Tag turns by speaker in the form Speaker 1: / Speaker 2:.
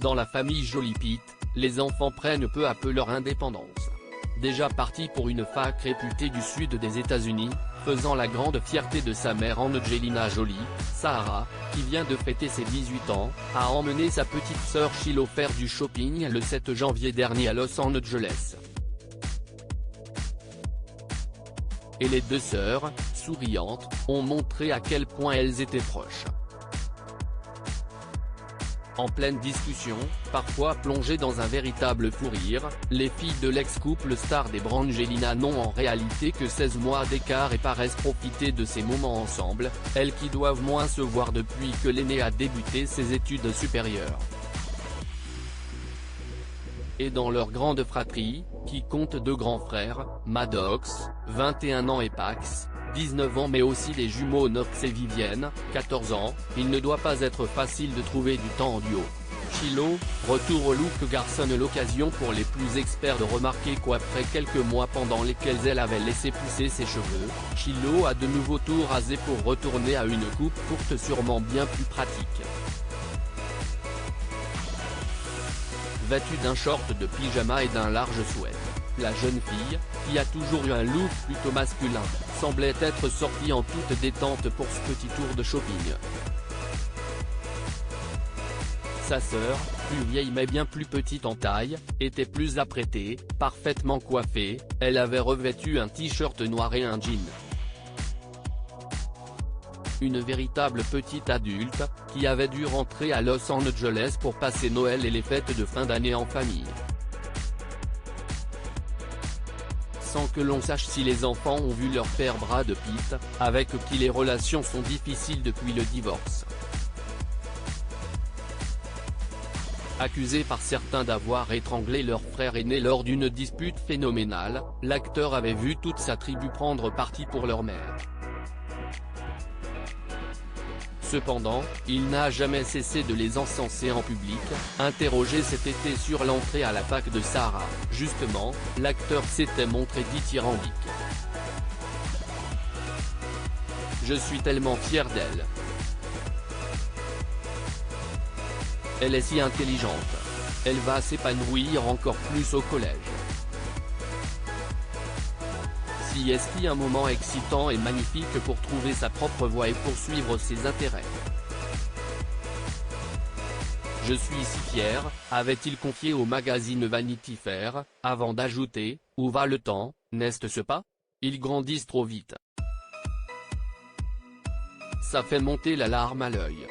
Speaker 1: Dans la famille Jolie-Pitt, les enfants prennent peu à peu leur indépendance. Déjà partie pour une fac réputée du sud des États-Unis, faisant la grande fierté de sa mère Angelina Jolie, Sarah, qui vient de fêter ses 18 ans, a emmené sa petite sœur Shiloh faire du shopping le 7 janvier dernier à Los Angeles. Et les deux sœurs, souriantes, ont montré à quel point elles étaient proches. En pleine discussion, parfois plongées dans un véritable fou rire, les filles de l'ex-couple star des Brangelina n'ont en réalité que 16 mois d'écart et paraissent profiter de ces moments ensemble, elles qui doivent moins se voir depuis que l'aînée a débuté ses études supérieures. Et dans leur grande fratrie, qui compte deux grands frères, Maddox, 21 ans et Pax, 19 ans mais aussi les jumeaux Knox et Vivienne, 14 ans, il ne doit pas être facile de trouver du temps en duo. Shiloh, retour au look garçon, l'occasion pour les plus experts de remarquer qu'après quelques mois pendant lesquels elle avait laissé pousser ses cheveux, Shiloh a de nouveau tout rasé pour retourner à une coupe courte sûrement bien plus pratique. Vêtue d'un short de pyjama et d'un large sweat, la jeune fille, qui a toujours eu un look plutôt masculin, semblait être sortie en toute détente pour ce petit tour de shopping. Sa sœur, plus vieille mais bien plus petite en taille, était plus apprêtée, parfaitement coiffée, elle avait revêtu un t-shirt noir et un jean. Une véritable petite adulte, qui avait dû rentrer à Los Angeles pour passer Noël et les fêtes de fin d'année en famille. Sans que l'on sache si les enfants ont vu leur père Brad Pitt, avec qui les relations sont difficiles depuis le divorce. Accusé par certains d'avoir étranglé leur frère aîné lors d'une dispute phénoménale, l'acteur avait vu toute sa tribu prendre parti pour leur mère. Cependant, il n'a jamais cessé de les encenser en public. Interrogé cet été sur l'entrée à la fac de Sarah, justement, l'acteur s'était montré dithyrambique. « Je suis tellement fier d'elle. Elle est si intelligente. Elle va s'épanouir encore plus au collège. Est-ce un moment excitant et magnifique pour trouver sa propre voie et poursuivre ses intérêts. Je suis si fier, avait-il confié au magazine Vanity Fair, avant d'ajouter, où va le temps, n'est-ce pas? Ils grandissent trop vite. Ça fait monter la larme à l'œil.